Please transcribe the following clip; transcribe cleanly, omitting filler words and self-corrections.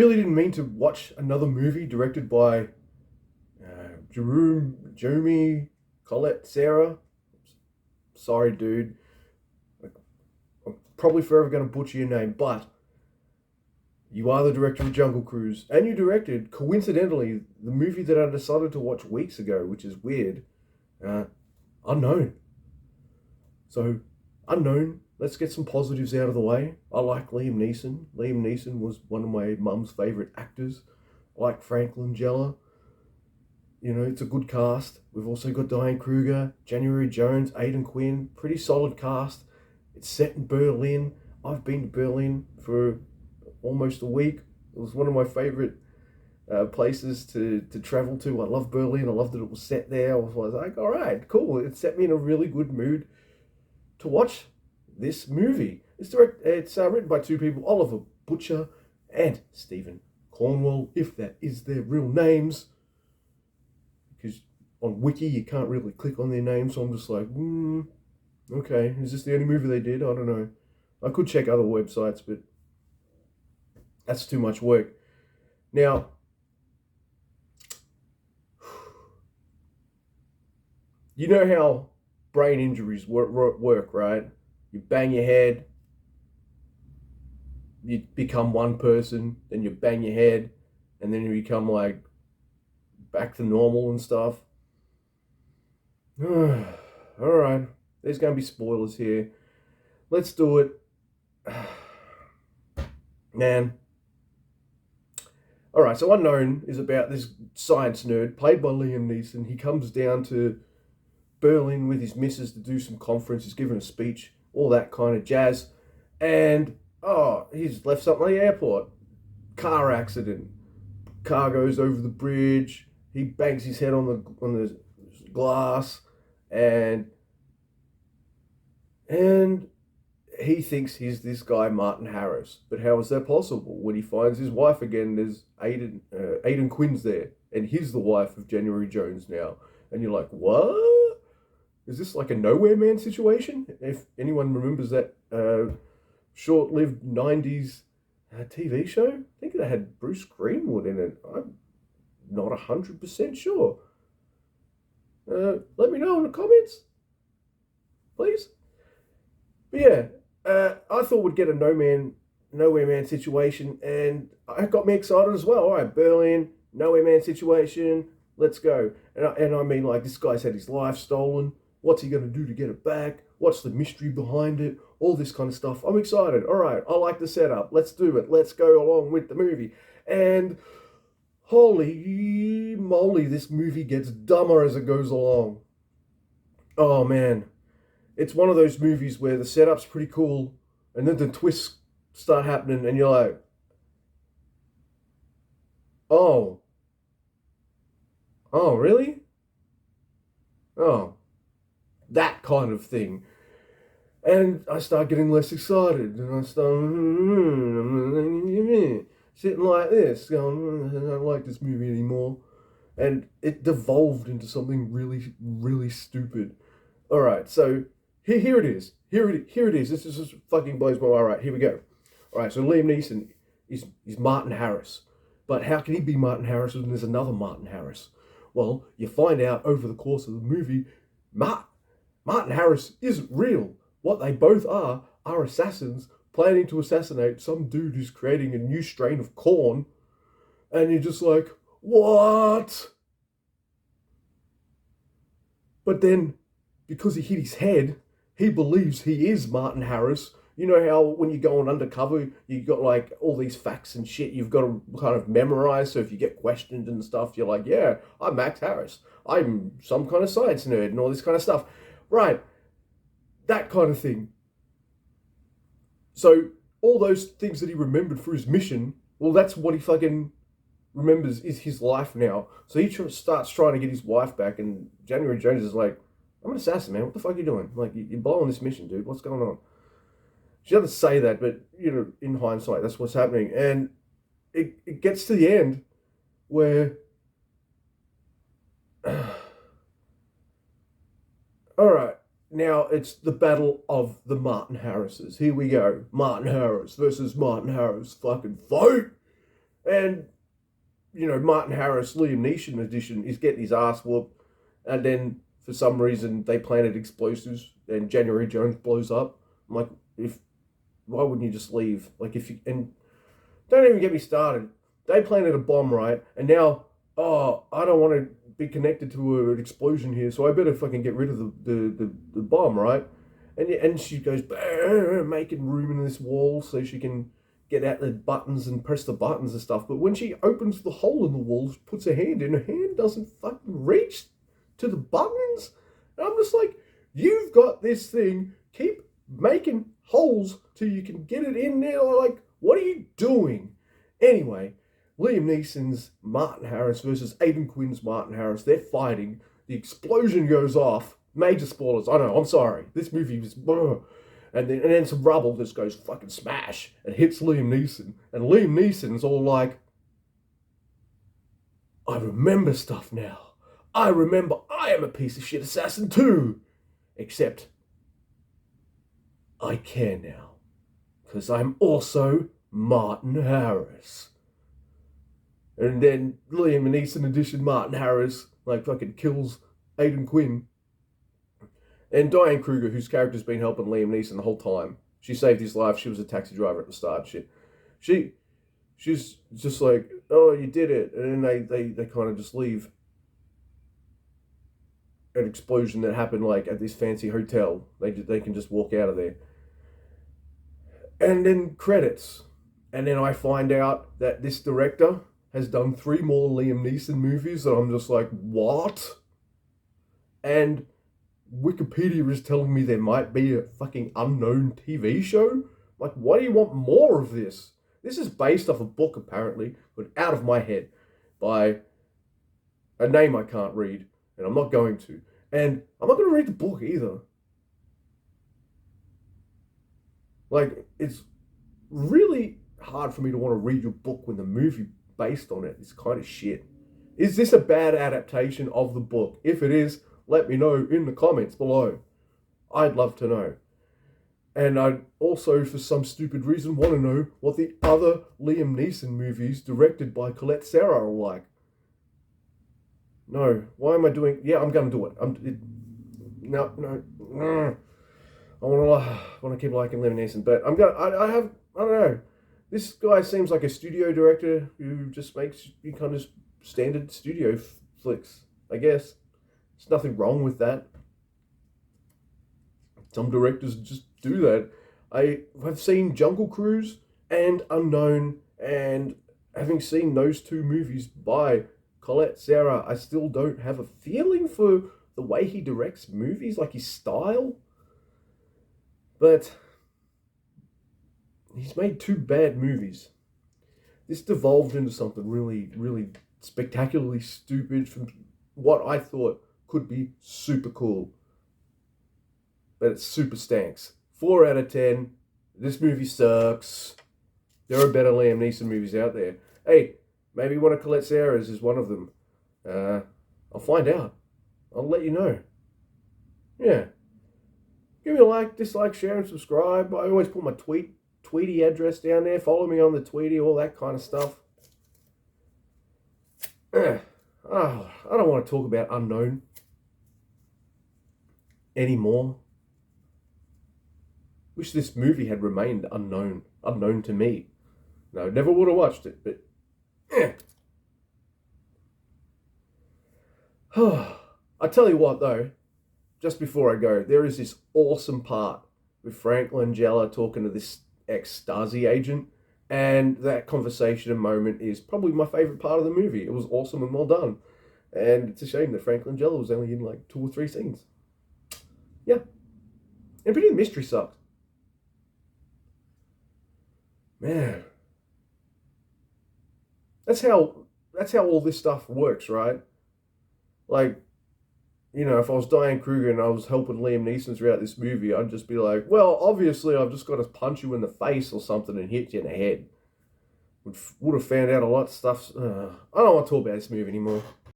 really didn't mean to watch another movie directed by Jerome Colette Sarah. Sorry, dude. I'm probably forever going to butcher your name, but you are the director of Jungle Cruise, and you directed, coincidentally, the movie that I decided to watch weeks ago, which is weird. Uh, Unknown. So, Unknown. Let's get some positives out of the way. I like Liam Neeson. Liam Neeson was one of my mum's favourite actors. I like Frank Langella. You know, it's a good cast. We've also got Diane Kruger, January Jones, Aidan Quinn. Pretty solid cast. It's set in Berlin. I've been to Berlin for almost a week. It was one of my favourite places to travel to. I love Berlin. I loved that it was set there. I was like, all right, cool. It set me in a really good mood to watch this movie. It's written by two people, Oliver Butcher and Stephen Cornwell, if that is their real names. Because on Wiki, you can't really click on their names, so I'm just like, okay, is this the only movie they did? I don't know. I could check other websites, but that's too much work. Now, you know how brain injuries work, right? You bang your head, you become one person, then you bang your head, and then you become like back to normal and stuff. All right, there's going to be spoilers here. Let's do it. Man. All right, so Unknown is about this science nerd played by Liam Neeson. He comes down to Berlin with his missus to do some conference. He's giving a speech, all that kind of jazz. And, he's left something at the airport. Car accident. Car goes over the bridge. He bangs his head on the glass. And he thinks he's this guy, Martin Harris. But how is that possible? When he finds his wife again, there's Aidan Quinn's there. And he's the wife of January Jones now. And you're like, what? Is this like a Nowhere Man situation? If anyone remembers that short-lived 90s TV show, I think they had Bruce Greenwood in it. I'm not 100% sure. Let me know in the comments, please. But yeah, I thought we'd get a Nowhere Man situation, and it got me excited as well. All right, Berlin, Nowhere Man situation, let's go. And I mean, like, this guy's had his life stolen. What's he going to do to get it back? What's the mystery behind it? All this kind of stuff. I'm excited. All right, I like the setup. Let's do it. Let's go along with the movie. And holy moly, this movie gets dumber as it goes along. Oh, man. It's one of those movies where the setup's pretty cool, and then the twists start happening, and you're like, oh, really? Oh, that kind of thing. And I start getting less excited, and I start sitting like this, going, I don't like this movie anymore. And it devolved into something really, really stupid. All right, so here it is. Here it is. This just fucking blows my mind. All right, here we go. All right, so Liam Neeson is Martin Harris. But how can he be Martin Harris when there's another Martin Harris? Well, you find out over the course of the movie, Martin Harris isn't real. What they both are assassins planning to assassinate some dude who's creating a new strain of corn. And you're just like, what? But then, because he hit his head, he believes he is Martin Harris. You know how when you go on undercover, you got like all these facts and shit you've got to kind of memorize. So if you get questioned and stuff, you're like, yeah, I'm Max Harris. I'm some kind of science nerd and all this kind of stuff. Right. That kind of thing. So all those things that he remembered for his mission, well, that's what he fucking remembers is his life now. So he starts trying to get his wife back, and January Jones is like, I'm an assassin, man. What the fuck are you doing? Like, you're blowing this mission, dude. What's going on? She doesn't say that, but, you know, in hindsight, that's what's happening. And it gets to the end where... all right. Now it's the battle of the Martin Harrises. Here we go. Martin Harris versus Martin Harris. Fucking fight! And, Martin Harris, Liam Neeson edition, is getting his ass whooped. And then, for some reason, they planted explosives and January Jones blows up. I'm like, why wouldn't you just leave? And don't even get me started. They planted a bomb, right? And now, I don't want to be connected to an explosion here, so I better fucking get rid of the bomb, right? And she goes, making room in this wall so she can get out the buttons and press the buttons and stuff. But when she opens the hole in the wall, puts her hand in, her hand doesn't fucking reach to the buttons. And I'm just like, you've got this thing, keep making holes till you can get it in there. Like, what are you doing? Anyway, Liam Neeson's Martin Harris versus Aidan Quinn's Martin Harris. They're fighting. The explosion goes off. Major spoilers. I know, I'm sorry. This movie was... And then some rubble just goes fucking smash and hits Liam Neeson. And Liam Neeson's all like, I remember stuff now. I remember I am a piece of shit assassin too. Except I care now. Because I'm also Martin Harris. And then Liam Neeson edition Martin Harris like fucking kills Aidan Quinn. And Diane Kruger, whose character's been helping Liam Neeson the whole time. She saved his life. She was a taxi driver at the start. She's just like, oh, you did it. And then they kind of just leave an explosion that happened like at this fancy hotel. They can just walk out of there. And then credits. And then I find out that this director has done 3 more Liam Neeson movies. And I'm just like, what? And Wikipedia is telling me there might be a fucking unknown TV show? Like, why do you want more of this? This is based off a book, apparently, but out of my head, by a name I can't read, and I'm not going to. And I'm not going to read the book either. Like, it's really hard for me to want to read your book when the movie based on it is kind of shit. Is this a bad adaptation of the book? If it is, let me know in the comments below. I'd love to know. And I'd also, for some stupid reason, want to know what the other Liam Neeson movies directed by Colette Serra are like. No, why am I doing... Yeah, I'm going to do it. No. I want to keep liking Liam Neeson, but I don't know. This guy seems like a studio director who just makes you kind of standard studio flicks, I guess. There's nothing wrong with that. Some directors just do that. I have seen Jungle Cruise and Unknown, and having seen those 2 movies by Colette Serra, I still don't have a feeling for the way he directs movies, like his style. But he's made 2 bad movies. This devolved into something really, really spectacularly stupid from what I thought could be super cool. But it super stanks. 4 out of 10. This movie sucks. There are better Liam Neeson movies out there. Hey, maybe one of Colette Serra's is one of them. I'll find out. I'll let you know. Yeah. Give me a like, dislike, share, and subscribe. I always put my Tweety address down there. Follow me on the Tweety, all that kind of stuff. I don't want to talk about Unknown anymore. Wish this movie had remained unknown to me. No, never would have watched it, but I tell you what though, just before I go, there is this awesome part with Frank Langella talking to this ex-Stasi agent, and that conversation and moment is probably my favorite part of the movie. It was awesome and well done. And it's a shame that Frank Langella was only in like 2 or 3 scenes. Yeah. And pretty the mystery sucked. Man. That's how all this stuff works, right? Like, you know, if I was Diane Kruger and I was helping Liam Neeson throughout this movie, I'd just be like, well, obviously I've just got to punch you in the face or something and hit you in the head. Would have found out a lot of stuff. I don't want to talk about this movie anymore.